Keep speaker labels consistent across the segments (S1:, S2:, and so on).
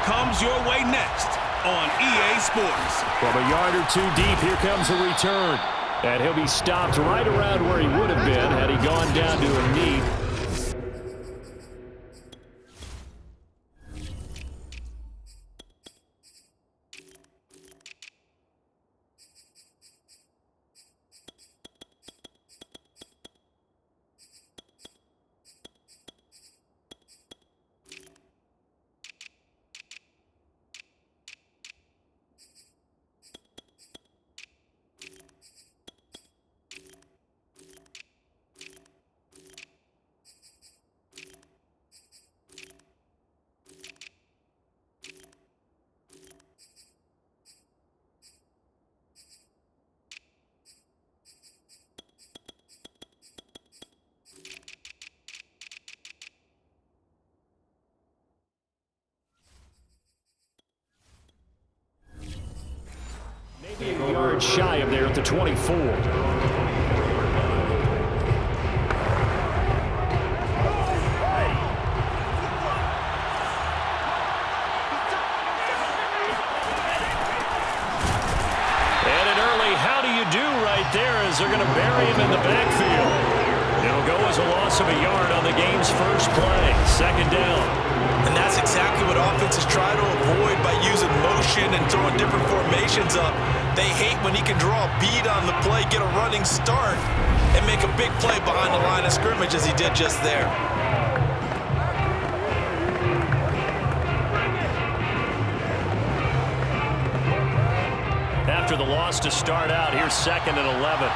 S1: comes your way next on EA Sports.
S2: From a yard or two deep, here comes a return. And he'll be stopped right around where he would have been had he gone down to a knee. Maybe a yard shy of there at the 24. As they're going to bury him in the backfield. It'll go as a loss of a yard on the game's first play. Second down.
S3: And that's exactly what offenses try to avoid by using motion and throwing different formations up. They hate when he can draw a bead on the play, get a running start, and make a big play behind the line of scrimmage as he did just there.
S2: After the loss to start out, here's 2nd and 11.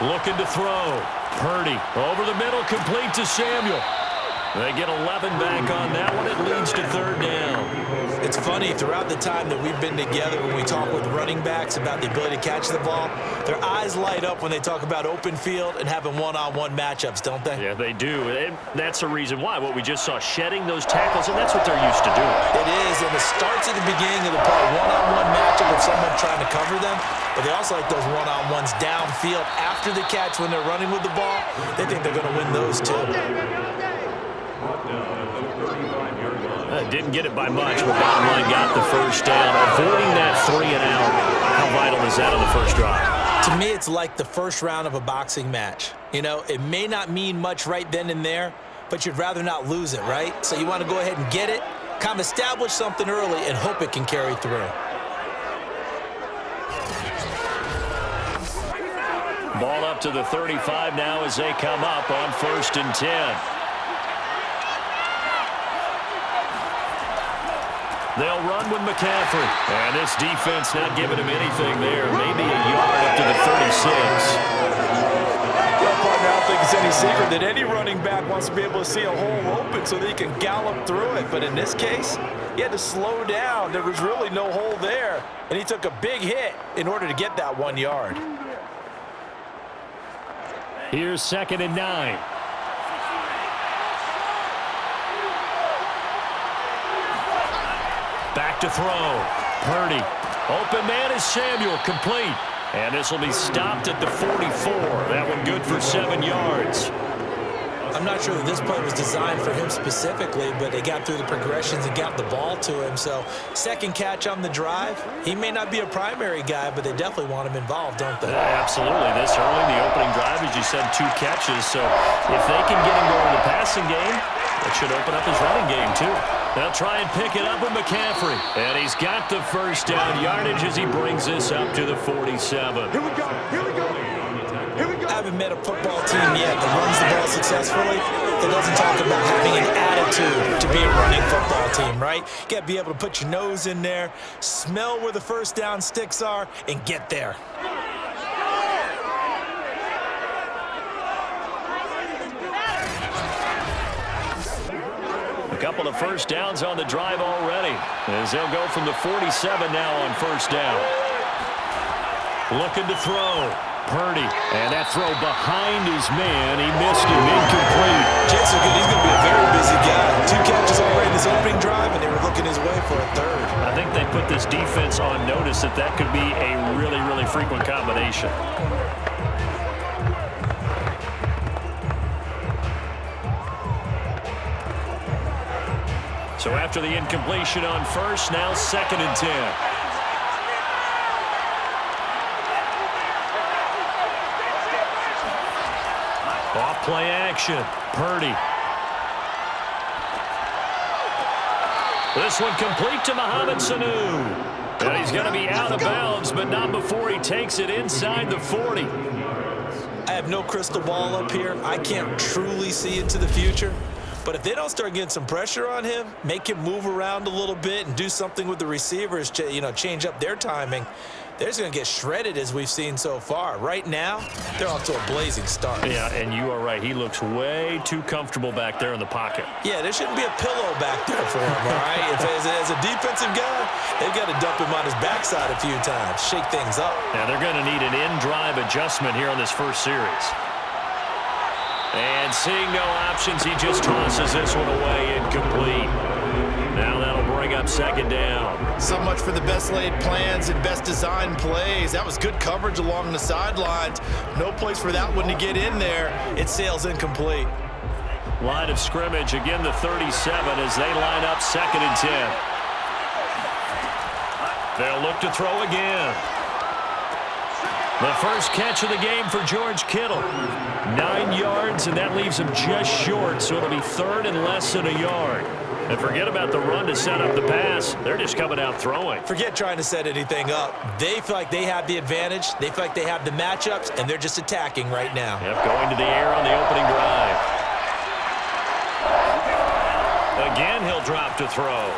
S2: Looking to throw. Purdy over the middle, complete to Samuel. They get 11 back on that one. It leads to 3rd down.
S3: It's funny, throughout the time that we've been together, when we talk with running backs about the ability to catch the ball, their eyes light up when they talk about open field and having one-on-one matchups, don't they?
S2: Yeah, they do. And that's the reason why. What we just saw, shedding those tackles, and that's what they're used to doing.
S3: It is, and it starts at the beginning of the play, one-on-one matchup with someone trying to cover them, but they also like those one-on-ones downfield after the catch when they're running with the ball. They think they're going to win those too.
S2: Didn't get it by much, but bottom line got the first down. Avoiding that 3 and out, how vital is that on the first drive?
S3: To me, it's like the first round of a boxing match. You know, it may not mean much right then and there, but you'd rather not lose it, right? So you want to go ahead and get it, kind of establish something early, and hope it can carry through.
S2: Ball up to the 35 now as they come up on 1st and 10. They'll run with McCaffrey. And this defense not giving him anything there. Maybe a yard up to the 36.
S3: Well, partner, I don't think it's any secret that any running back wants to be able to see a hole open so that he can gallop through it. But in this case, he had to slow down. There was really no hole there. And he took a big hit in order to get that 1 yard.
S2: Here's 2nd and 9. Back to throw. Purdy. Open man is Samuel. Complete. And this will be stopped at the 44. That one good for 7 yards.
S3: I'm not sure that this play was designed for him specifically, but they got through the progressions and got the ball to him. So, second catch on the drive. He may not be a primary guy, but they definitely want him involved, don't they?
S2: Absolutely. This early in the opening drive, as you said, 2 catches. So, if they can get him going in the passing game, it should open up his running game, too. They'll try and pick it up with McCaffrey. And he's got the first down yardage as he brings this up to the 47.
S4: Here we go. Here we go. Here we go.
S3: I haven't met a football team yet that runs the ball successfully that doesn't talk about having an attitude to be a running football team, right? You got to be able to put your nose in there, smell where the first down sticks are, and get there.
S2: A couple of first downs on the drive already, as they'll go from the 47 now on first down. Looking to throw. Purdy, and that throw behind his man. He missed him, incomplete.
S3: Jets are good. He's going to be a very busy guy. 2 catches already in this opening drive, and they were looking his way for a 3rd.
S2: I think they put this defense on notice that that could be a really, really frequent combination. So after the incompletion on first, now 2nd and 10. Off play action. Purdy. This one complete to Mohamed Sanu. And he's going to be out of bounds, but not before he takes it inside the 40.
S3: I have no crystal ball up here. I can't truly see into the future. But if they don't start getting some pressure on him, make him move around a little bit and do something with the receivers, change up their timing, they're just going to get shredded as we've seen so far. Right now, they're off to a blazing start.
S2: Yeah, and you are right. He looks way too comfortable back there in the pocket.
S3: Yeah, there shouldn't be a pillow back there for him, all right? As a defensive guy, they've got to dump him on his backside a few times, shake things up.
S2: Now they're going to need an in-drive adjustment here on this first series. And seeing no options, he just tosses this one away, incomplete. Now that'll bring up 2nd down.
S3: So much for the best laid plans and best designed plays. That was good coverage along the sidelines. No place for that one to get in there. It sails incomplete.
S2: Line of scrimmage, again the 37 as they line up 2nd and 10. They'll look to throw again. The first catch of the game for George Kittle. 9 yards, and that leaves him just short, so it'll be 3rd and less than a yard. And forget about the run to set up the pass. They're just coming out throwing.
S3: Forget trying to set anything up. They feel like they have the advantage. They feel like they have the matchups, and they're just attacking right now.
S2: Yep, going to the air on the opening drive. Again, he'll drop to throw.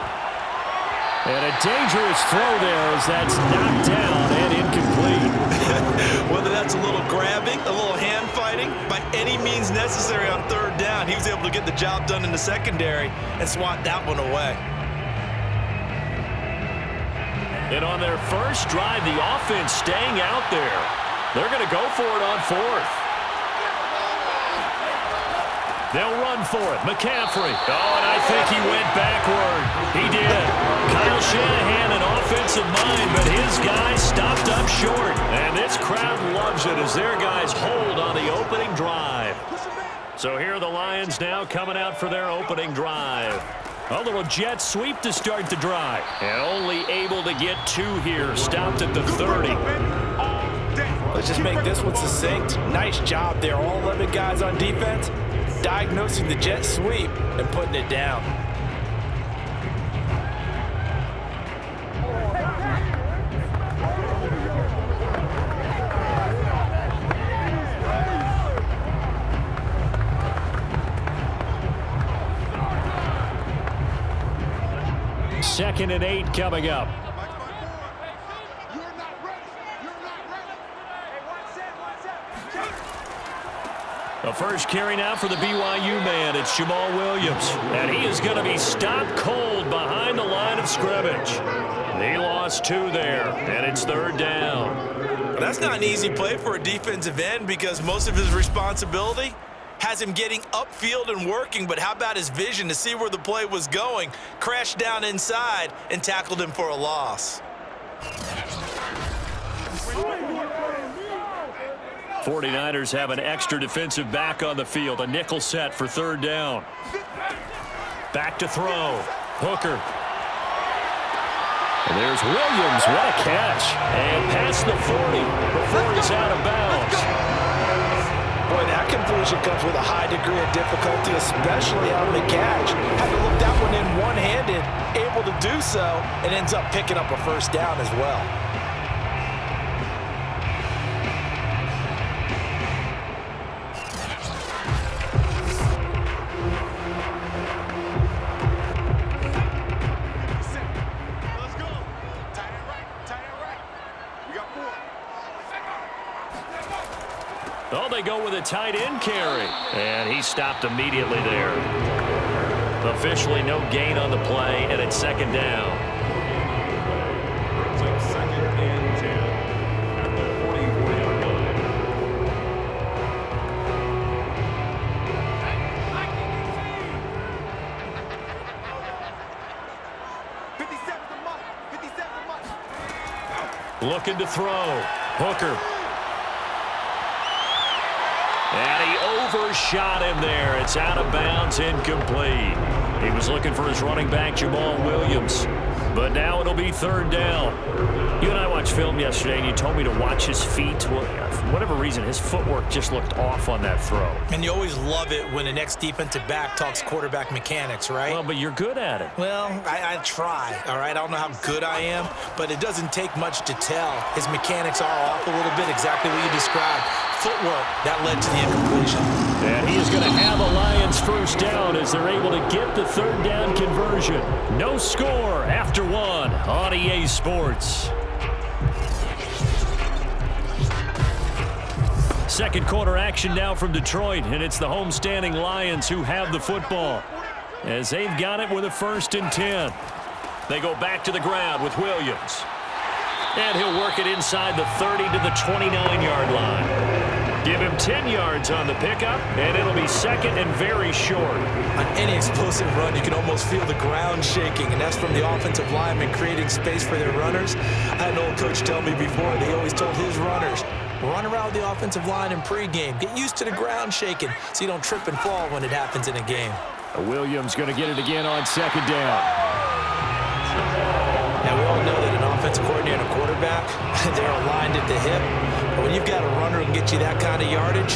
S2: And a dangerous throw there as that's knocked down and incomplete.
S3: Whether that's a little grabbing, a little hand fighting, by any means necessary on 3rd down, he was able to get the job done in the secondary and swat that one away.
S2: And on their first drive, the offense staying out there. They're going to go for it on 4th. They'll run for it. McCaffrey. Oh, and I think he went backward. He did. Kyle Shanahan, an offensive mind, but his guys stopped up short. And this crowd loves it as their guys hold on the opening drive. So here are the Lions now coming out for their opening drive. A little jet sweep to start the drive. And only able to get 2 here. Stopped at the 30.
S3: Let's just make this one succinct. Nice job there. All 11 guys on defense diagnosing the jet sweep and putting it down.
S2: Second and 8 coming up. The first carry now for the BYU man. It's Jamal Williams. And he is going to be stopped cold behind the line of scrimmage. He lost 2 there, and it's 3rd down.
S3: That's not an easy play for a defensive end because most of his responsibility has him getting upfield and working, but how about his vision to see where the play was going, crashed down inside, and tackled him for a loss.
S2: 49ers have an extra defensive back on the field, a nickel set for 3rd down. Back to throw. Hooker. And there's Williams. What a catch. And past the 40 before he's out of bounds.
S3: Boy, that completion comes with a high degree of difficulty, especially on the catch. Had to look that one in one-handed, able to do so, and ends up picking up a 1st down as well.
S2: Oh, they go with a tight end carry. And he stopped immediately there. Officially no gain on the play, and it's 2nd down.
S1: Second and 10 at the 40-yard line.
S2: Looking to throw. Hooker. And he overshot him there. It's out of bounds, incomplete. He was looking for his running back, Jamal Williams. But now it'll be third down. You and I watched film yesterday, and you told me to watch his feet. Well, for whatever reason, his footwork just looked off on that throw.
S3: And you always love it when the next defensive back talks quarterback mechanics, right?
S2: Well, but you're good at it.
S3: Well, I try, all right? I don't know how good I am, but it doesn't take much to tell. His mechanics are off a little bit, exactly what you described. Footwork, that led to the incompletion.
S2: And he is going to have a Lions first down as they're able to get the third down conversion. No score after one on EA Sports. Second quarter action now from Detroit, and it's the homestanding Lions who have the football as they've got it with a 1st and 10. They go back to the ground with Williams. And he'll work it inside the 30 to the 29-yard line. Give him 10 yards on the pickup, and it'll be second and very short.
S3: On any explosive run, you can almost feel the ground shaking, and that's from the offensive linemen creating space for their runners. I had an old coach tell me before, they always told his runners, run around the offensive line in pregame. Get used to the ground shaking so you don't trip and fall when it happens in a game.
S2: Williams going to get it again on second down.
S3: Now, we all know that an offensive coordinator and a quarterback, they're aligned at the hip. But when you've got a runner who can get you that kind of yardage,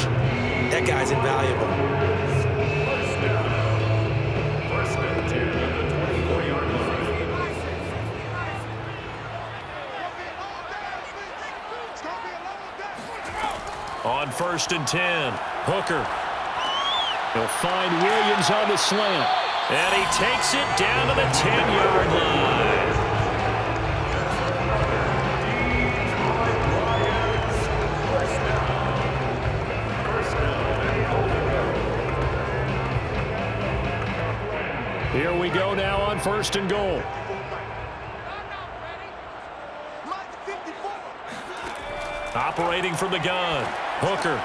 S3: that guy's invaluable. On 1st and 10, Hooker. He'll find Williams on the slant. And he takes it down to the 10-yard line. Here we go now on 1st and goal. Operating from the gun, Hooker.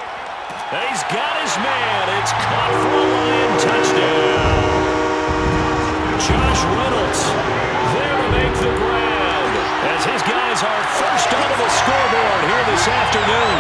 S3: And he's got his man. It's caught for a Lion touchdown. Josh Reynolds there to make the grab as his guys are first onto the scoreboard here this afternoon.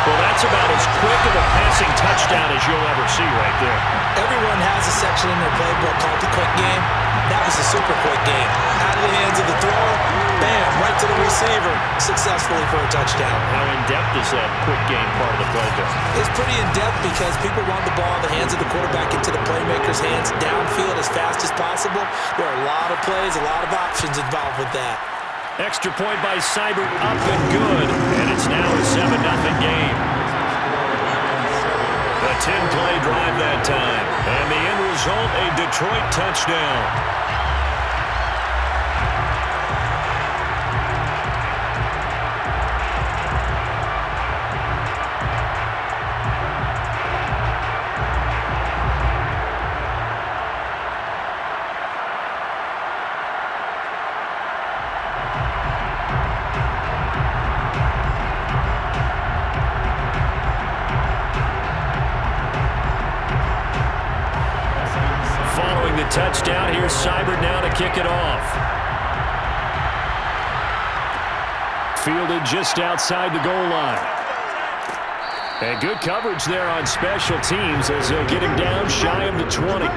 S3: Well, that's about as quick of a passing touchdown as you'll ever see right there. Everyone has a section in their playbook called the quick game. That was a super quick game. Out of the hands of the thrower, bam, right to the receiver, successfully for a touchdown.
S2: How in-depth is that quick game part of the playbook?
S3: It's pretty in-depth because people want the ball in the hands of the quarterback into the playmaker's hands downfield as fast as possible. There are a lot of plays, a lot of options involved with that.
S2: Extra point by Seibert, up and good, and it's now a 7-0 game. A 10-play drive that time, and the end result, a Detroit touchdown. Touchdown. Here's Seibert now to kick it off. Fielded just outside the goal line. And good coverage there on special teams as they'll get him down shy of the 20.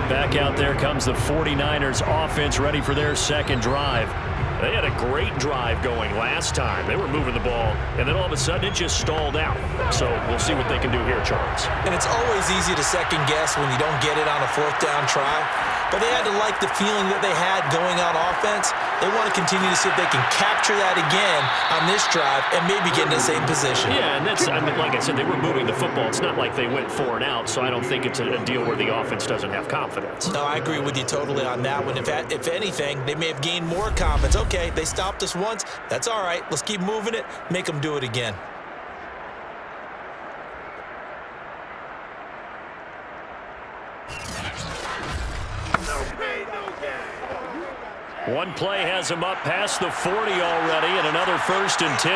S2: Back out there comes the 49ers offense ready for their second drive. They had a great drive going last time. They were moving the ball, and then all of a sudden it just stalled out. So we'll see what they can do here, Charles.
S3: And it's always easy to second guess when you don't get it on a 4th down try. But they had to like the feeling that they had going on offense. They want to continue to see if they can capture that again on this drive and maybe get in the same position.
S2: Yeah, and that's, I mean, like I said, they were moving the football. It's not like they went 4 and out, so I don't think it's a deal where the offense doesn't have confidence.
S3: No, I agree with you totally on that one. If anything, they may have gained more confidence. Okay, they stopped us once. That's all right. Let's keep moving it. Make them do it again.
S2: One play has him up past the 40 already, and another 1st and 10.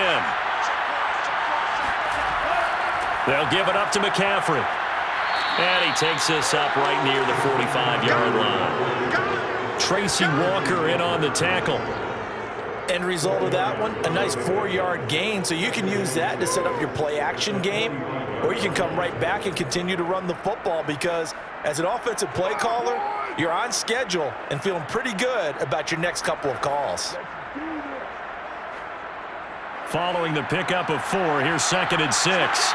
S2: They'll give it up to McCaffrey. And he takes this up right near the 45-yard line. Tracy Walker in on the tackle.
S3: End result of that one, a nice 4-yard gain, so you can use that to set up your play-action game, or you can come right back and continue to run the football because as an offensive play caller, you're on schedule and feeling pretty good about your next couple of calls.
S2: Following the pickup of 4, here's 2nd and 6.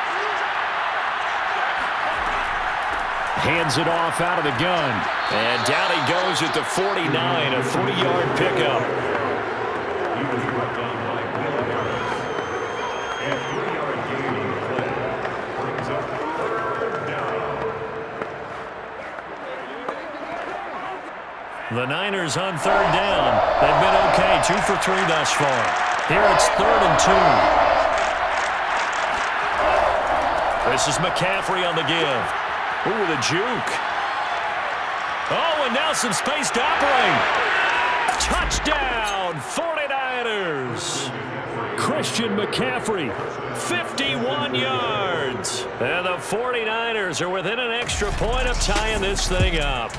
S2: Hands it off out of the gun. And down he goes at the 49, a 3-yard pickup. The Niners on 3rd down. They've been okay, 2 for 3 thus far. Here it's 3rd and 2. This is McCaffrey on the give. Ooh, the juke. Oh, and now some space to operate. Touchdown, 49ers. Christian McCaffrey, 51 yards. And the 49ers are within an extra point of tying this thing up.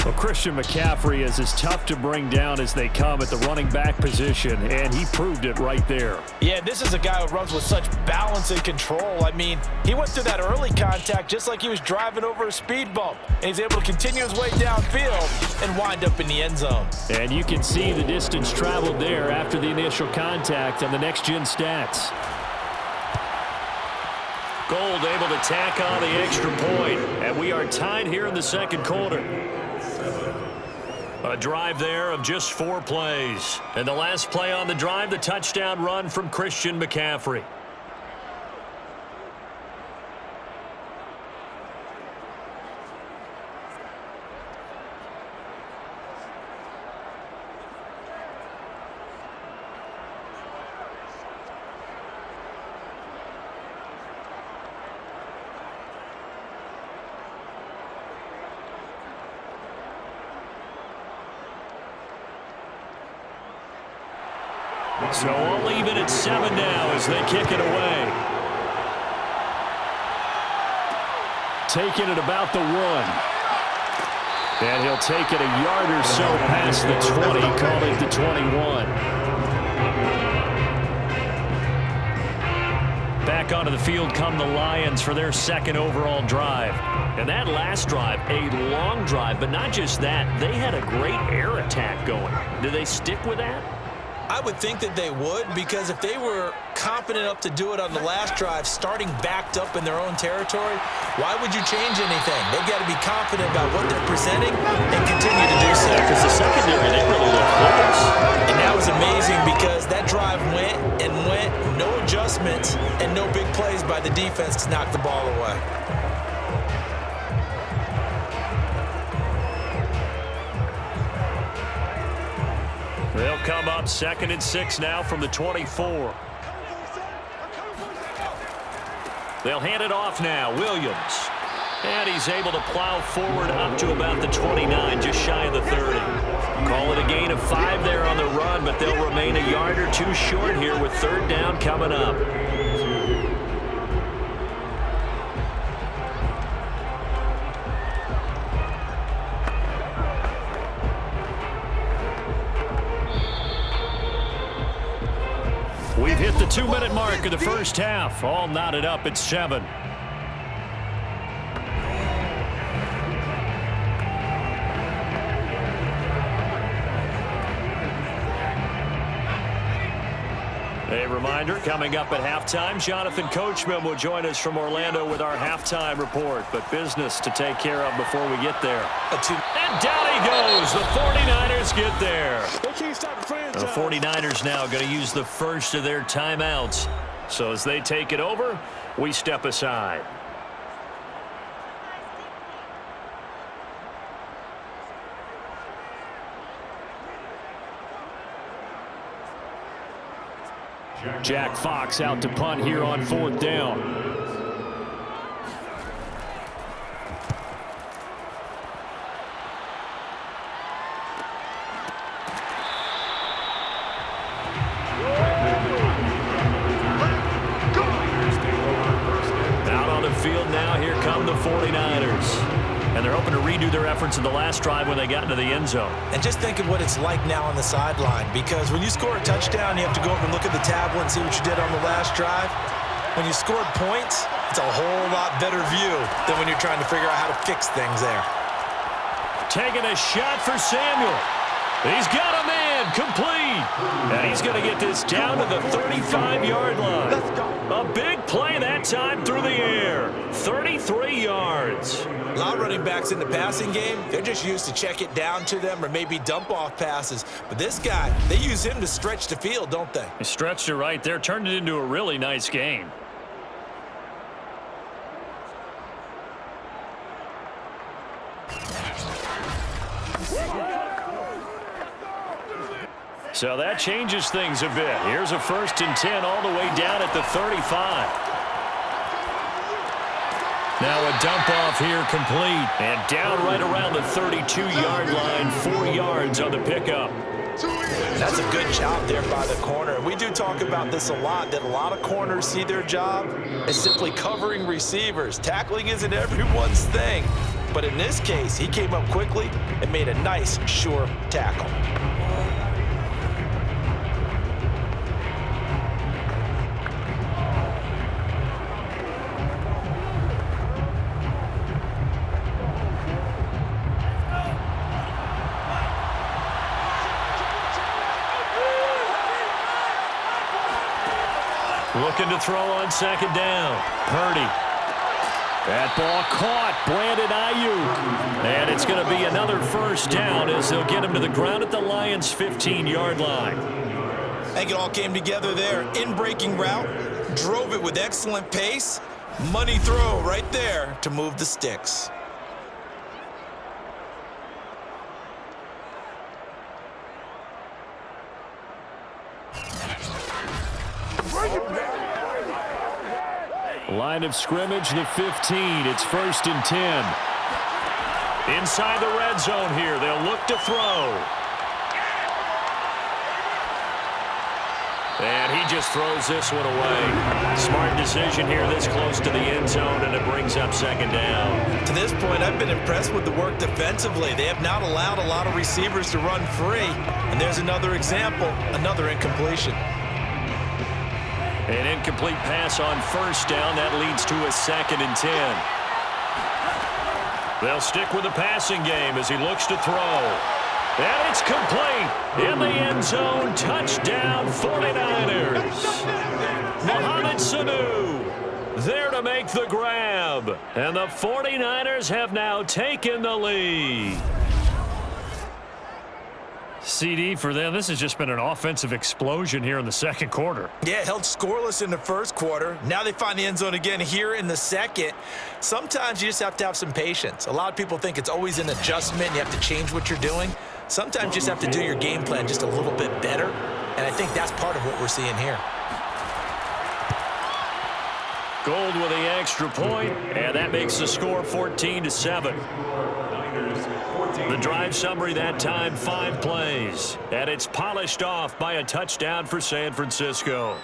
S2: Well, Christian McCaffrey is as tough to bring down as they come at the running back position, and he proved it right there.
S3: Yeah, this is a guy who runs with such balance and control. I mean, he went through that early contact just like he was driving over a speed bump, and he's able to continue his way downfield and wind up in the end zone.
S2: And you can see the distance traveled there after the initial contact on the next-gen stats. Gold able to tack on the extra point, and we are tied here in the second quarter. A drive there of just 4 plays. And the last play on the drive, the touchdown run from Christian McCaffrey. So all even at 7 now as they kick it away. Taking it about the 1. And he'll take it a yard or so past the 20, call it the 21. Back onto the field come the Lions for their 2nd overall drive. And that last drive, a long drive, but not just that, they had a great air attack going. Do they stick with that?
S3: I would think that they would, because if they were confident enough to do it on the last drive, starting backed up in their own territory, why would you change anything? They've got to be confident about what they're presenting and continue to do so.
S2: Because the secondary, they really look close.
S3: And that was amazing because that drive went and went, no adjustments, and no big plays by the defense to knock the ball away.
S2: They'll come up 2nd and 6 now from the 24. They'll hand it off now. Williams. And he's able to plow forward up to about the 29, just shy of the 30. Call it a gain of 5 there on the run, but they'll remain a yard or 2 short here with 3rd down coming up. We've hit the 2-minute mark of the first half. All knotted up at 7. A reminder, coming up at halftime, Jonathan Coachman will join us from Orlando with our halftime report, but business to take care of before we get there. And down he goes. The 49ers get there. The 49ers now going to use the first of their timeouts. So as they take it over, we step aside. Jack Fox out to punt here on 4th down. Out on the field now, here come the 49ers. and they're hoping to redo their efforts in the last drive when they got into the end zone.
S3: And just think of what it's like now on the sideline, because when you score a touchdown, you have to go over and look at the tablet and see what you did on the last drive. When you scored points, it's a whole lot better view than when you're trying to figure out how to fix things there.
S2: Taking a shot for Samuel. He's got a man, complete. And he's going to get this down to the 35-yard line.
S4: Let's go.
S2: A big play that time through the air. 33 yards.
S3: A lot of running backs in the passing game, they're just used to check it down to them or maybe dump off passes. But this guy, they use him to stretch the field, don't they?
S2: He stretched it right there, turned it into a really nice game. So that changes things a bit. Here's a 1st and 10 all the way down at the 35. Now a dump off here complete. And down right around the 32-yard line, 4 yards on the pickup.
S3: That's a good job there by the corner. We do talk about this a lot, that a lot of corners see their job as simply covering receivers. Tackling isn't everyone's thing. But in this case, he came up quickly and made a nice, sure tackle.
S2: Looking to throw on 2nd down. Purdy. That ball caught. Brandon Ayuk. And it's going to be another 1st down as they'll get him to the ground at the Lions' 15-yard line.
S3: I think it all came together there. In-breaking route. Drove it with excellent pace. Money throw right there to move the sticks.
S2: Line of scrimmage, the 15. It's 1st and 10. Inside the red zone here. They'll look to throw. And he just throws this one away. Smart decision here this close to the end zone, and it brings up 2nd down.
S3: To this point, I've been impressed with the work defensively. They have not allowed a lot of receivers to run free. And there's another example, another incompletion.
S2: An incomplete pass on 1st down. That leads to a 2nd and 10. They'll stick with the passing game as he looks to throw. And it's complete. In the end zone. Touchdown 49ers. Mohamed Sanu there to make the grab. And the 49ers have now taken the lead. CD for them, this has just been an offensive explosion here in the 2nd quarter.
S3: Yeah, held scoreless in the 1st quarter. Now they find the end zone again here in the 2nd. Sometimes you just have to have some patience. A lot of people think it's always an adjustment. You have to change what you're doing. Sometimes you just have to do your game plan just a little bit better. And I think that's part of what we're seeing here.
S2: Gold with the extra point, and that makes the score 14-7. The drive summary that time, 5 plays. And it's polished off by a touchdown for San Francisco.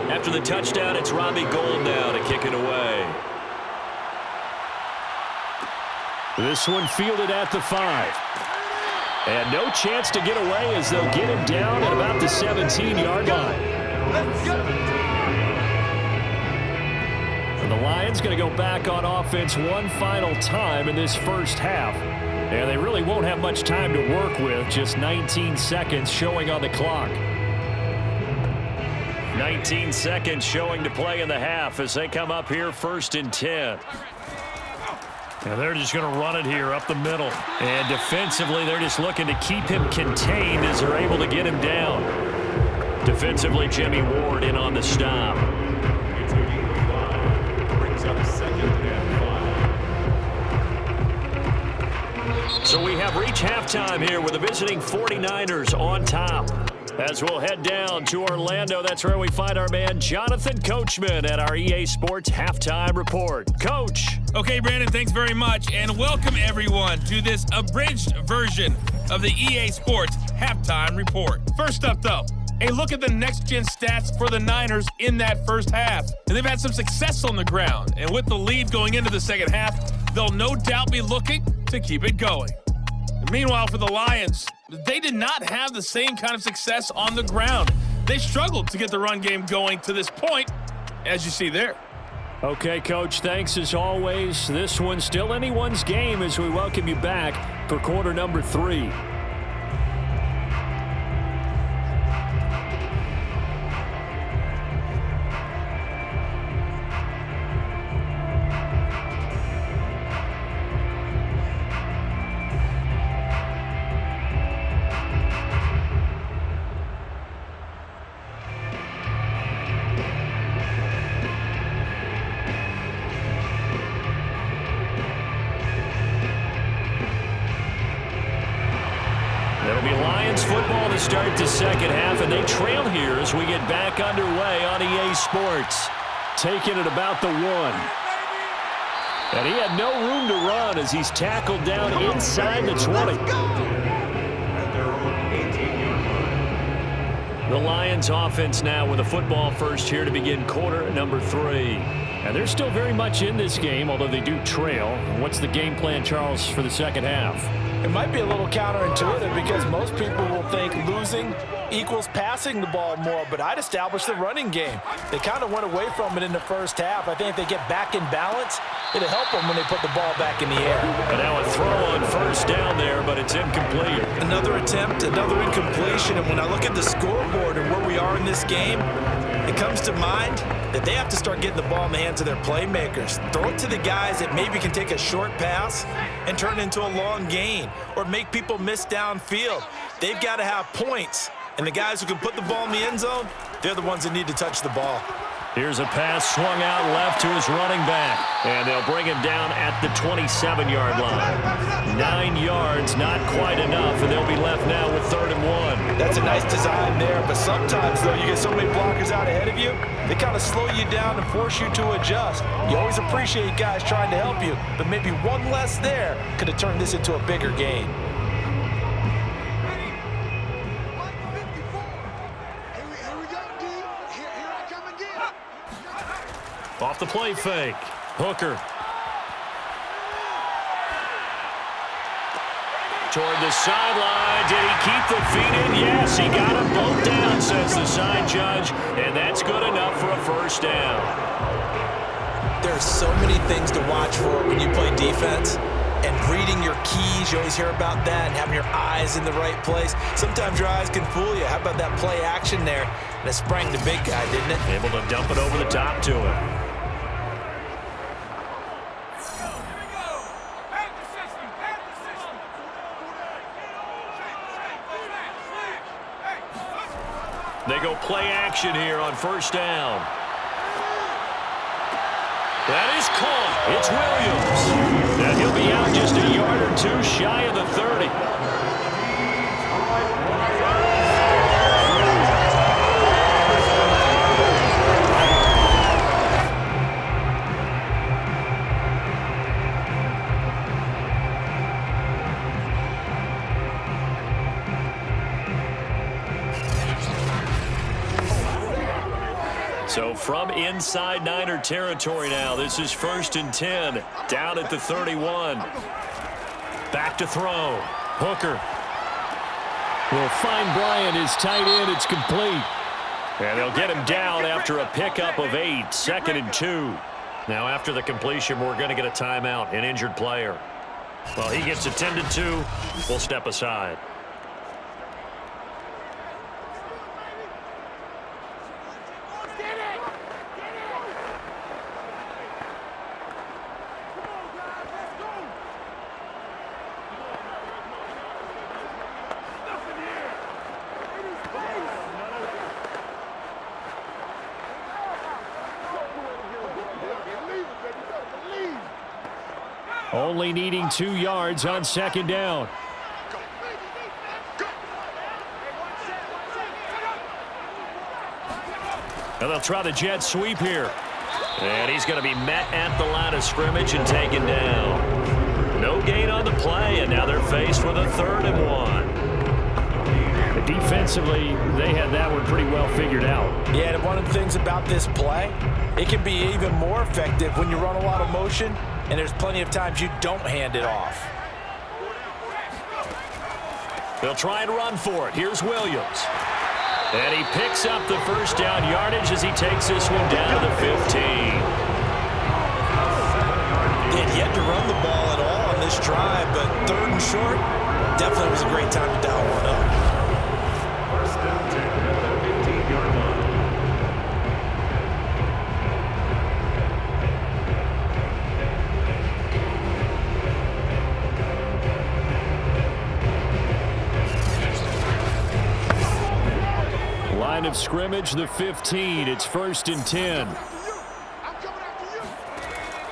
S2: After the touchdown, it's Robbie Gould now to kick it away. This one fielded at the 5. And no chance to get away as they'll get him down at about the 17-yard line. And the Lions going to go back on offense one final time in this 1st half. And they really won't have much time to work with, just 19 seconds showing on the clock. 19 seconds showing to play in the half as they come up here 1st and 10. And they're just going to run it here up the middle. And defensively, they're just looking to keep him contained as they're able to get him down. Defensively, Jimmy Ward in on the stop. So we have reached halftime here with the visiting 49ers on top. As we'll head down to Orlando, that's where we find our man Jonathan Coachman at our EA Sports Halftime Report. Coach.
S5: Okay, Brandon, thanks very much, and welcome everyone to this abridged version of the EA Sports Halftime Report. First up, though, a look at the next-gen stats for the Niners in that first half. And they've had some success on the ground, and with the lead going into the second half, they'll no doubt be looking to keep it going. And meanwhile, for the Lions, they did not have the same kind of success on the ground. They struggled to get the run game going to this point, as you see there.
S2: Okay, Coach, thanks as always. This one's still anyone's game as we welcome you back for quarter number 3. It'll be Lions football to start the second half, and they trail here as we get back underway on EA Sports. Taking it about the 1. And he had no room to run as he's tackled down inside the 20. The Lions offense now with a football first here to begin quarter number 3. And they're still very much in this game, although they do trail. What's the game plan, Charles, for the second half?
S3: It might be a little counterintuitive because most people will think losing equals passing the ball more, but I'd establish the running game. They kind of went away from it in the first half. I think if they get back in balance, it'll help them when they put the ball back in the air.
S2: And now a throw on first down there, but it's incomplete.
S3: Another attempt, another incompletion, and when I look at the scoreboard and where we are in this game, it comes to mind that they have to start getting the ball in the hands of their playmakers. Throw it to the guys that maybe can take a short pass and turn it into a long gain or make people miss downfield. They've got to have points, and the guys who can put the ball in the end zone, they're the ones that need to touch the ball.
S2: Here's a pass swung out left to his running back, and they'll bring him down at the 27-yard line. 9 yards, not quite enough, and they'll be left now with 3rd and 1.
S3: That's a nice design there, but sometimes, though, you get so many blockers out ahead of you, they kind of slow you down and force you to adjust. You always appreciate guys trying to help you, but maybe one less there could have turned this into a bigger gain.
S2: Off the play fake. Hooker. Toward the sideline. Did he keep the feet in? Yes, he got them both down, says the side judge. And that's good enough for a first down.
S3: There's so many things to watch for when you play defense. And reading your keys, you always hear about that, and having your eyes in the right place. Sometimes your eyes can fool you. How about that play action there? And it sprang the big guy, didn't it?
S2: Able to dump it over the top to him. They go play action here on first down. That is caught. It's Williams. And he'll be out just a yard or two shy of the 30. So from inside Niner territory now, this is 1st and 10, down at the 31. Back to throw. Hooker will find Bryant, his tight end. It's complete. And they'll get him down after a pickup of 8, 2nd and 2. Now after the completion, we're going to get a timeout, an injured player. Well, he gets attended to. We'll step aside. Only needing 2 yards on second down. And they'll try the jet sweep here. And he's going to be met at the line of scrimmage and taken down. No gain on the play, and now they're faced with a 3rd and 1.
S6: Defensively, they had that one pretty well figured out.
S3: Yeah, and one of the things about this play, it can be even more effective when you run a lot of motion, and there's plenty of times you don't hand it off.
S2: They'll try and run for it. Here's Williams. And he picks up the first down yardage as he takes this one down to the 15.
S3: They had yet to run the ball at all on this drive, but 3rd and short definitely was a great time to dial one up.
S4: First down 10 at the 15-yard line.
S6: Line of scrimmage, the 15. It's 1st and 10.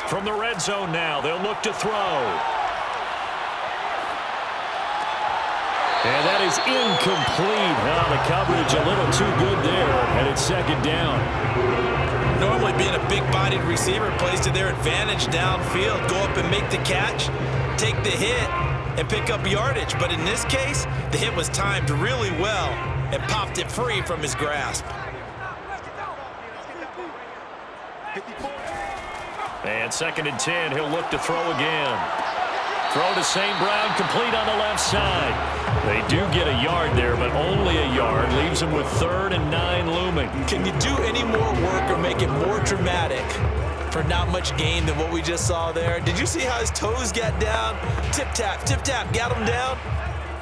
S2: From the red zone now, they'll look to throw.
S6: And that is incomplete. Oh, the coverage a little too good there, and it's 2nd down.
S3: Normally being a big-bodied receiver plays to their advantage downfield. Go up and make the catch, take the hit, and pick up yardage. But in this case, the hit was timed really well and popped it free from his grasp.
S2: And 2nd and 10, he'll look to throw again. Throw to St. Brown, complete on the left side. They do get a yard there, but only a yard. Leaves them with 3rd and 9 looming.
S3: Can you do any more work or make it more dramatic for not much gain than what we just saw there? Did you see how his toes got down? Tip-tap, got him down.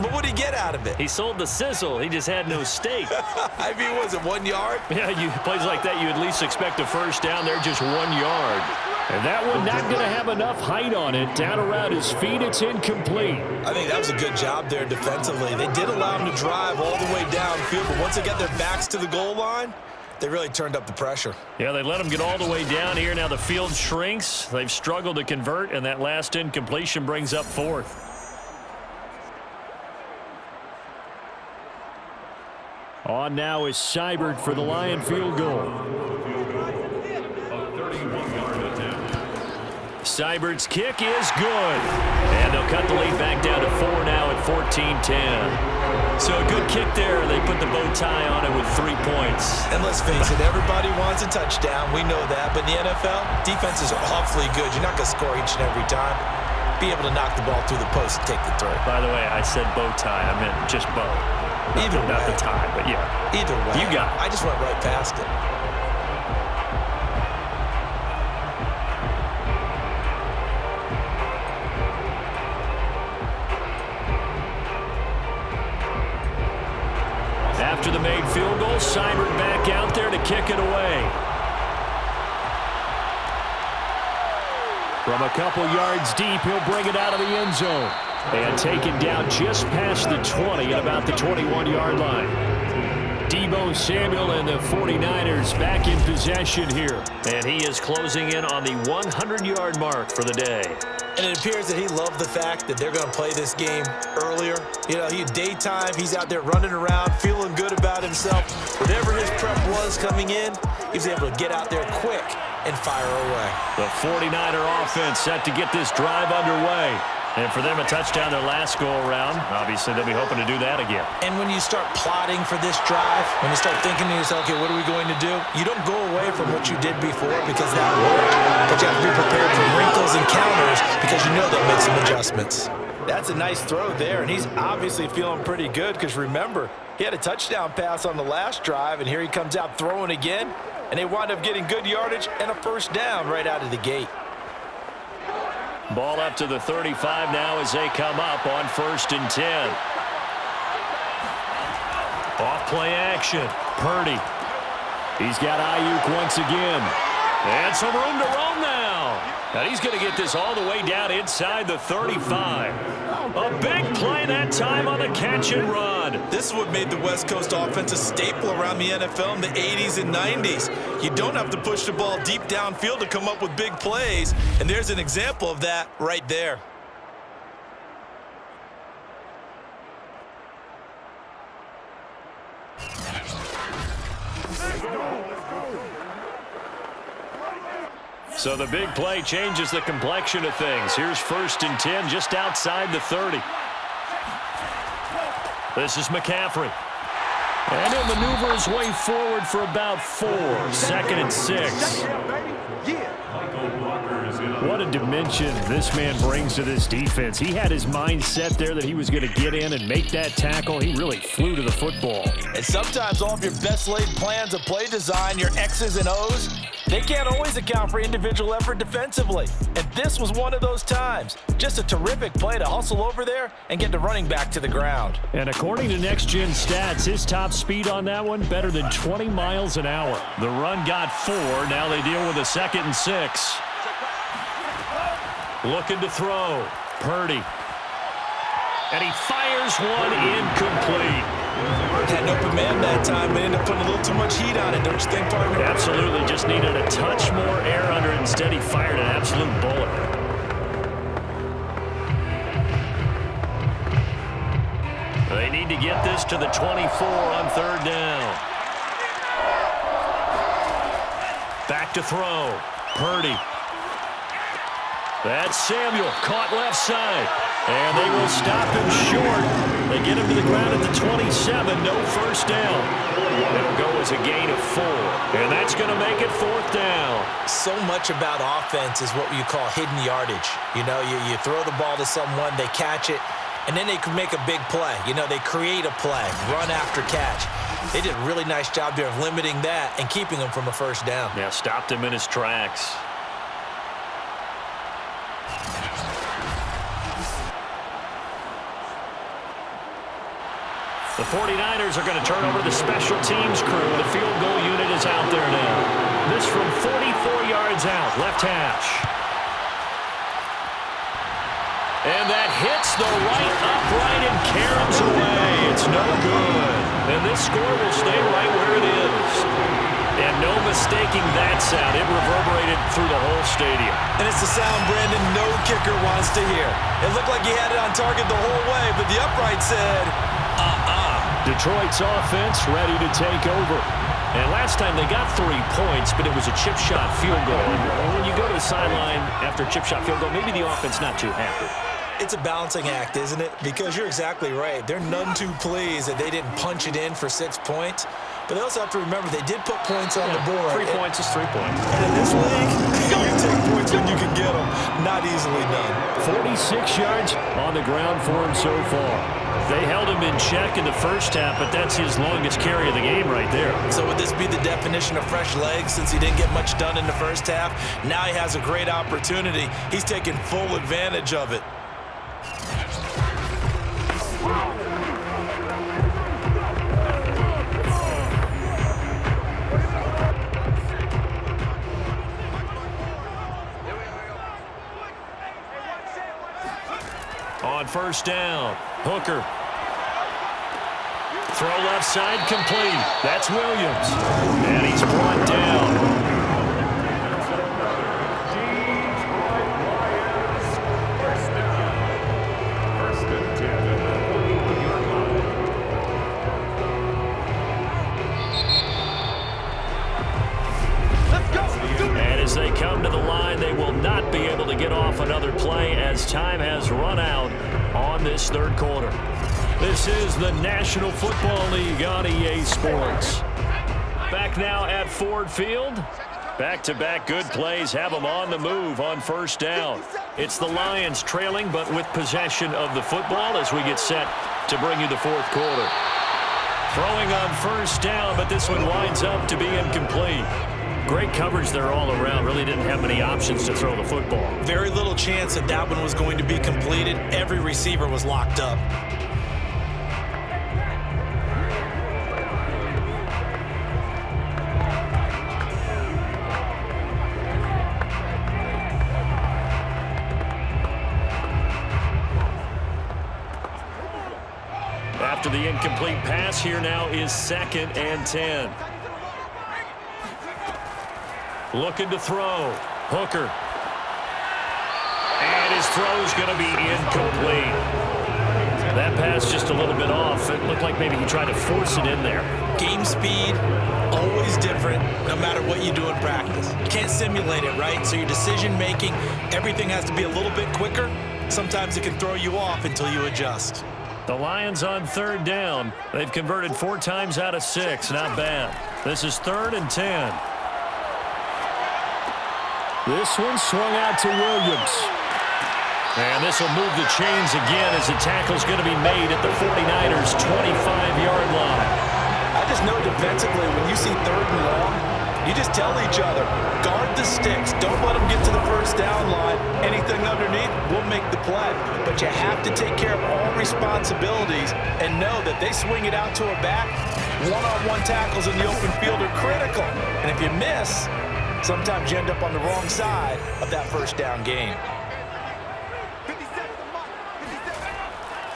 S3: But what did he get out of it?
S2: He sold the sizzle. He just had no steak.
S3: I mean, was it 1 yard?
S2: Yeah, plays like that, you at least expect a first down. They're just 1 yard.
S6: And that one not going to have enough height on it. Down around his feet, it's incomplete.
S3: I think that was a good job there defensively. They did allow him to drive all the way downfield, but once they got their backs to the goal line, they really turned up the pressure.
S2: Yeah, they let him get all the way down here. Now the field shrinks. They've struggled to convert, and that last incompletion brings up 4th.
S6: On now is Seibert for the Lion field goal.
S2: Seibert's kick is good. And they'll cut the lead back down to 4 now at 14-10. So a good kick there. They put the bow tie on it with 3 points.
S3: And let's face it, everybody wants a touchdown. We know that. But in the NFL, defenses are awfully good. You're not going to score each and every time. Be able to knock the ball through the post and take the throw.
S2: By the way, I said bow tie. I meant just bow.
S3: Either way.
S2: Not the tie, but yeah.
S3: Either way.
S2: You got it.
S3: I just went right past it.
S2: After the made field goal, Seibert back out there to kick it away.
S6: From a couple yards deep, he'll bring it out of the end zone. And taken down just past the 20 at about the 21-yard line. Deebo Samuel and the 49ers back in possession here.
S2: And he is closing in on the 100-yard mark for the day.
S3: And it appears that he loved the fact that they're going to play this game earlier. You know, daytime, he's out there running around, feeling good about himself. Whatever his prep was coming in, he was able to get out there quick and fire away.
S2: The 49er offense set to get this drive underway. And for them, a touchdown their last go-around. Obviously, they'll be hoping to do that again.
S3: And when you start plotting for this drive, when you start thinking to yourself, okay, what are we going to do? You don't go away from what you did before because that worked. But you have to be prepared for wrinkles and counters because you know they'll make some adjustments. That's a nice throw there, and he's obviously feeling pretty good because remember, he had a touchdown pass on the last drive, and here he comes out throwing again, and they wind up getting good yardage and a first down right out of the gate.
S2: Ball up to the 35 now as they come up on 1st and 10. Off play action. Purdy. He's got Ayuk once again. And some room to roam now.
S6: down. And he's going to get this all the way down inside the 35. A big play that time on the catch and run.
S3: This is what made the West Coast offense a staple around the NFL in the 80s and 90s. You don't have to push the ball deep downfield to come up with big plays, and there's an example of that right there.
S6: So the big play changes the complexion of things. Here's 1st and 10 just outside the 30. This is McCaffrey. And he'll maneuver his way forward for about 4. 2nd and 6. What a dimension this man brings to this defense. He had his mind set there that he was going to get in and make that tackle. He really flew to the football.
S3: And sometimes all of your best laid plans of play design, your X's and O's, they can't always account for individual effort defensively. And this was one of those times. Just a terrific play to hustle over there and get the running back to the ground.
S6: And according to Next Gen Stats, his top speed on that one, better than 20 miles an hour. The run got 4. Now they deal with a 2nd and 6. Looking to throw. Purdy. And he fires one incomplete.
S3: Had an open man that time, but ended up putting a little too much heat on it, don't you think, partner?
S6: Absolutely. Just needed a touch more air under it. Instead, he fired an absolute bullet. They need to get this to the 24 on 3rd down. Back to throw. Purdy. That's Samuel, caught left side. And they will stop him short. They get him to the ground at the 27, no 1st down. It'll go as a gain of 4. And that's going to make it 4th down.
S3: So much about offense is what you call hidden yardage. You know, you throw the ball to someone, they catch it, and then they can make a big play. You know, they create a play, run after catch. They did a really nice job there of limiting that and keeping him from a 1st down.
S6: Yeah, stopped him in his tracks. The 49ers are going to turn over to the special teams crew. The field goal unit is out there now. This from 44 yards out, left hash. And that hits the right upright and caroms away. It's no good. And this score will stay right where it is. And no mistaking that sound. It reverberated through the whole stadium.
S3: And it's the sound Brandon no kicker wants to hear. It looked like he had it on target the whole way, but the upright said,
S6: Detroit's offense ready to take over. And last time they got 3 points, but it was a chip shot field goal. And when you go to the sideline after a chip shot field goal, maybe the offense not too happy.
S3: It's a balancing act, isn't it? Because you're exactly right. They're none too pleased that they didn't punch it in for 6 points. But they also have to remember they did put points on the board.
S6: 3 points is 3 points.
S3: And in this league, you take points when you can get them. Not easily done.
S6: 46 yards on the ground for him so far. They held him in check in the 1st half, but that's his longest carry of the game right there.
S3: So would this be the definition of fresh legs since he didn't get much done in the 1st half? Now he has a great opportunity. He's taking full advantage of it.
S6: On 1st down, Hooker. Throw left side complete. That's Williams. And he's brought down. And as they come to the line, they will not be able to get off another play as time has run out on this 3rd quarter. This is the National Football League on EA Sports. Back now at Ford Field. Back-to-back good plays have them on the move on 1st down. It's the Lions trailing, but with possession of the football as we get set to bring you the 4th quarter. Throwing on 1st down, but this one winds up to be incomplete. Great coverage there all around. Really didn't have many options to throw the football.
S3: Very little chance that that one was going to be completed. Every receiver was locked up.
S2: after the incomplete pass. Here now is 2nd and 10. Looking to throw. Hooker. And his throw's going to be incomplete. That pass just a little bit off. It looked like maybe he tried to force it in there.
S3: Game speed, always different, no matter what you do in practice. You can't simulate it, right? So your decision-making, everything has to be a little bit quicker. Sometimes it can throw you off until you adjust.
S2: The Lions on 3rd down. They've converted 4 times out of 6. Not bad. This is 3rd and 10.
S6: This one swung out to Williams.
S2: And this will move the chains again as the tackle's going to be made at the 49ers' 25-yard line.
S3: I just know defensively, when you see 3rd and long, you just tell each other, guard the sticks. Don't let them get to the 1st down line. Anything underneath will make the play. But you have to take care of all responsibilities and know that they swing it out to a back. One-on-one tackles in the open field are critical. And if you miss, sometimes you end up on the wrong side of that 1st down game.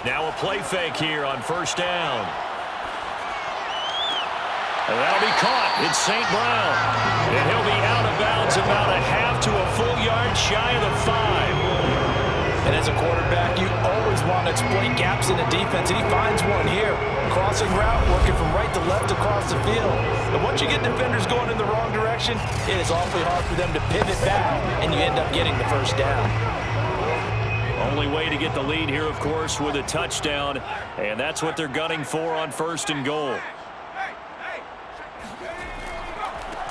S2: Now a play fake here on 1st down. And that'll be caught. It's St. Brown. And he'll be out of bounds about a half to a full yard shy of the 5.
S3: And as a quarterback, you always want to exploit gaps in the defense, and he finds one here. Crossing route, working from right to left across the field. And once you get defenders going in the wrong direction, it is awfully hard for them to pivot back, and you end up getting the 1st down.
S2: Only way to get the lead here, of course, with a touchdown. And that's what they're gunning for on 1st and goal.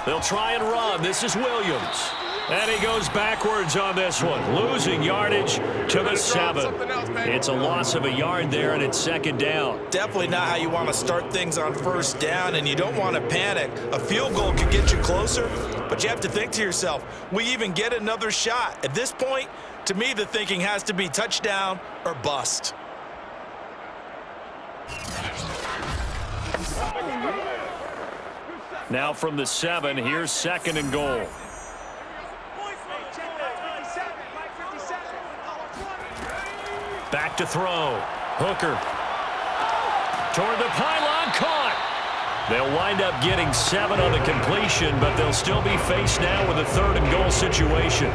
S2: They'll try and run. This is Williams. And he goes backwards on this one, losing yardage to the 7. It's a loss of a yard there, and it's 2nd down.
S3: Definitely not how you want to start things on 1st down, and you don't want to panic. A field goal could get you closer, but you have to think to yourself, we even get another shot. At this point, to me, the thinking has to be touchdown or bust.
S2: Now from the 7, here's 2nd and goal. Back to throw. Hooker. Toward the pylon, caught. They'll wind up getting 7 on the completion, but they'll still be faced now with a 3rd and goal situation.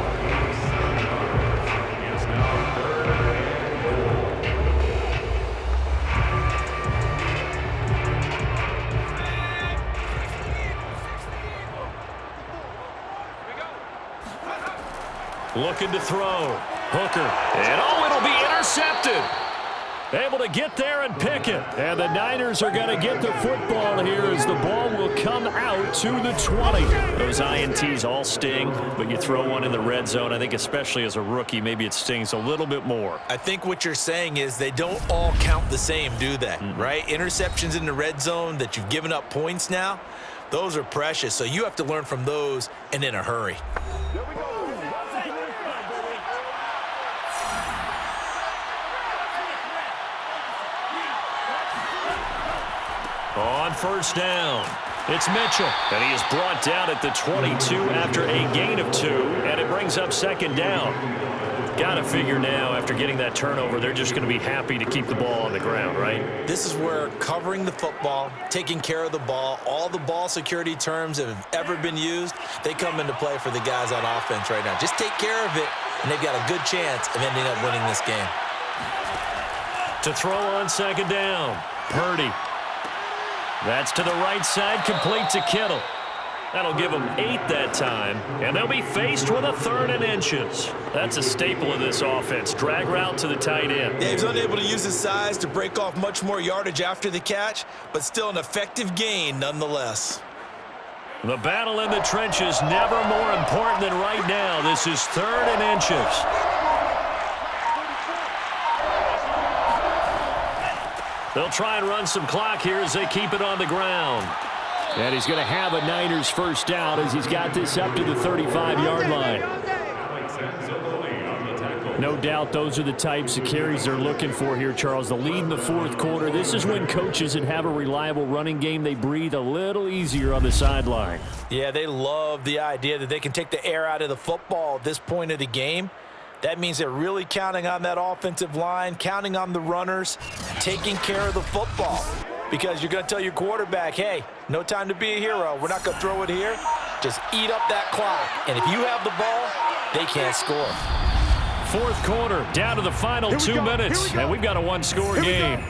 S2: Looking to throw. Hooker. And it'll be intercepted. Able to get there and pick it. And the Niners are going to get the football here as the ball will come out to the 20. Those INTs all sting, but you throw one in the red zone, I think especially as a rookie, maybe it stings a little bit more.
S3: I think what you're saying is they don't all count the same, do they? Right? Interceptions in the red zone that you've given up points now, those are precious. So you have to learn from those and in a hurry.
S2: On 1st down, it's Mitchell. And he is brought down at the 22 after a gain of 2, and it brings up 2nd down. Got to figure now, after getting that turnover, they're just going to be happy to keep the ball on the ground, right?
S3: This is where covering the football, taking care of the ball, all the ball security terms that have ever been used, they come into play for the guys on offense right now. Just take care of it, and they've got a good chance of ending up winning this game.
S2: To throw on 2nd down, Purdy. That's to the right side, complete to Kittle. That'll give them 8 that time, and they'll be faced with a 3rd and inches. That's a staple of this offense. Drag route to the tight end.
S3: Yeah, he's unable to use his size to break off much more yardage after the catch, but still an effective gain nonetheless.
S2: The battle in the trenches never more important than right now. This is 3rd and inches. They'll try and run some clock here as they keep it on the ground.
S6: And he's going to have a Niners 1st down as he's got this up to the 35-yard line. No doubt those are the types of carries they're looking for here, Charles. The lead in the 4th quarter. This is when coaches that have a reliable running game, they breathe a little easier on the sideline.
S3: Yeah, they love the idea that they can take the air out of the football at this point of the game. That means they're really counting on that offensive line, counting on the runners, taking care of the football. Because you're going to tell your quarterback, hey, no time to be a hero. We're not going to throw it here. Just eat up that clock. And if you have the ball, they can't score.
S6: Fourth quarter, down to the final 2 minutes, and we've got a one-score game.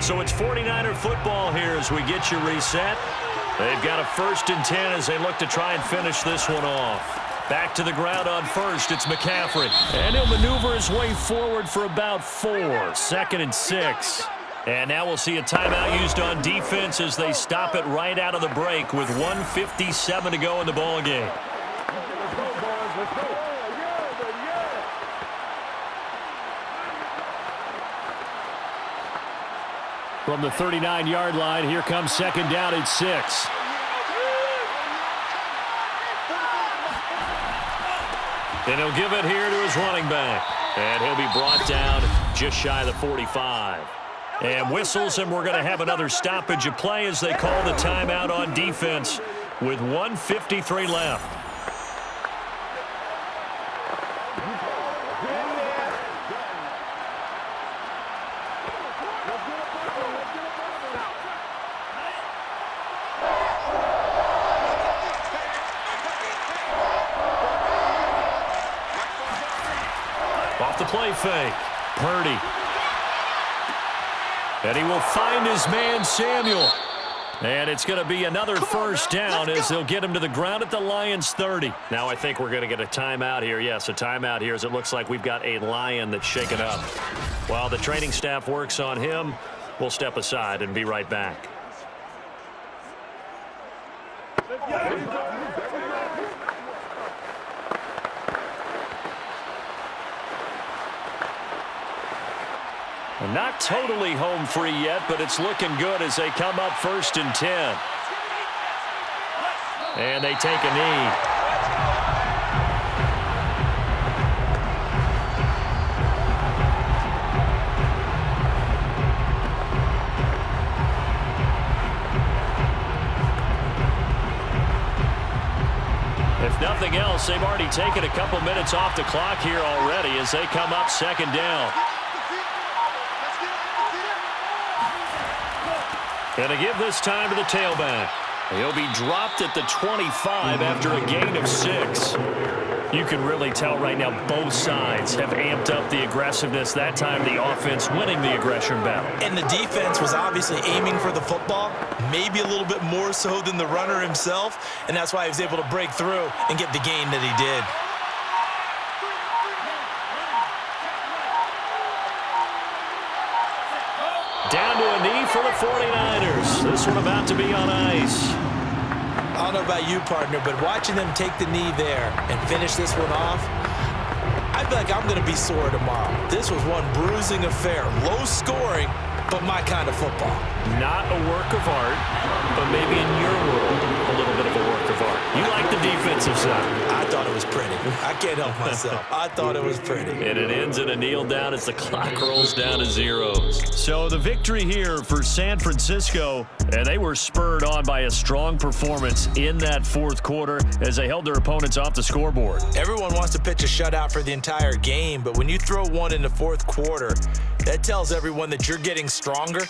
S6: So it's 49er football here as we get you reset. They've got a 1st and 10 as they look to try and finish this one off. Back to the ground on first, it's McCaffrey. And he'll maneuver his way forward for about 4. 2nd and 6. And now we'll see a timeout used on defense as they stop it right out of the break with 1:57 to go in the ball game. From the 39-yard line, here comes 2nd down and 6. And he'll give it here to his running back. And he'll be brought down just shy of the 45. And whistles, and we're going to have another stoppage of play as they call the timeout on defense with 1:53 left. Off the play fake, Purdy. And he will find his man, Samuel. And it's going to be another 1st down as they'll get him to the ground at the Lions' 30. Now I think we're going to get a timeout here. Yes, a timeout here as it looks like we've got a Lion that's shaken up. While the training staff works on him, we'll step aside and be right back. And not totally home free yet, but it's looking good as they come up 1st and 10. And they take a knee. If nothing else, they've already taken a couple minutes off the clock here already as they come up 2nd down. And to give this time to the tailback. He'll be dropped at the 25 after a gain of 6. You can really tell right now both sides have amped up the aggressiveness. That time the offense winning the aggression battle.
S3: And the defense was obviously aiming for the football, maybe a little bit more so than the runner himself, and that's why he was able to break through and get the gain that he did.
S6: Down to a knee for the 49ers. This one about to be on ice.
S3: I don't know about you, partner, but watching them take the knee there and finish this one off, I feel like I'm going to be sore tomorrow. This was one bruising affair. Low scoring, but my kind of football.
S6: Not a work of art, but maybe in your world, a little bit of a work of art. You like the defensive side.
S3: I thought it was pretty. I can't help myself. I thought it was pretty.
S6: And it ends in a kneel down as the clock rolls down to zeros. So the victory here for San Francisco, and they were spurred on by a strong performance in that 4th quarter as they held their opponents off the scoreboard.
S3: Everyone wants to pitch a shutout for the entire game, but when you throw one in the 4th quarter, that tells everyone that you're getting stronger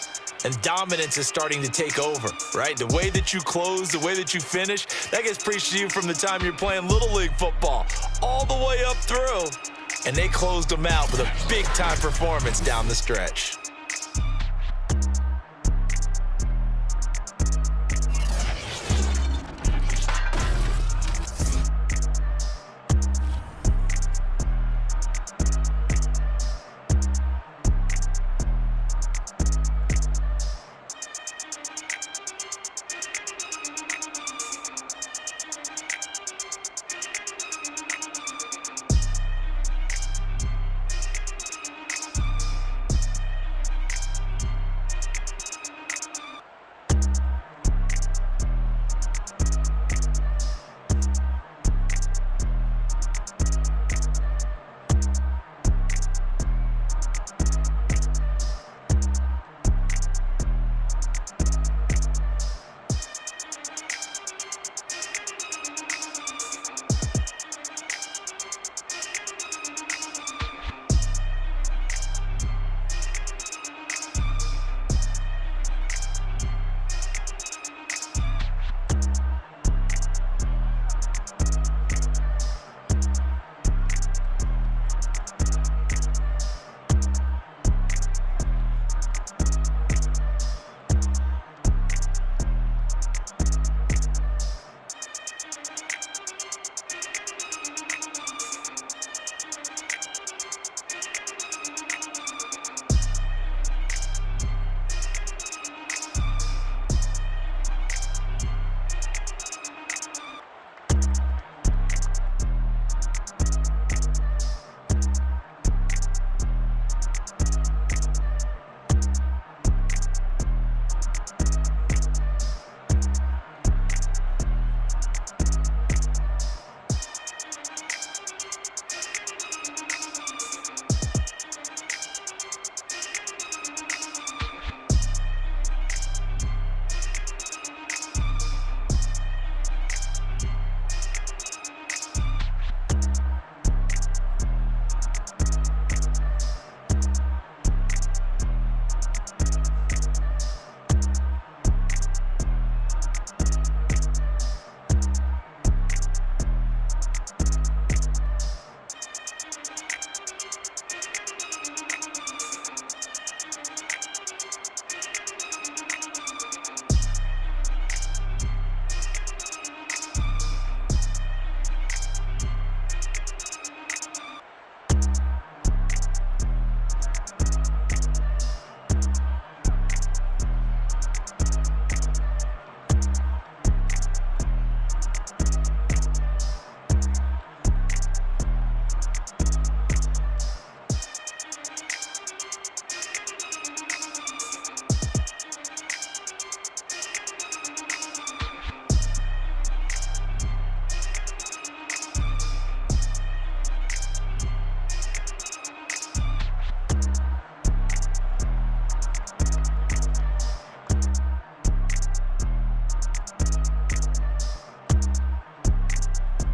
S3: and dominance is starting to take over, right? The way that you close, the way that you finish, that gets preached to you from the time you're playing Little League football all the way up through. And they closed them out with a big-time performance down the stretch.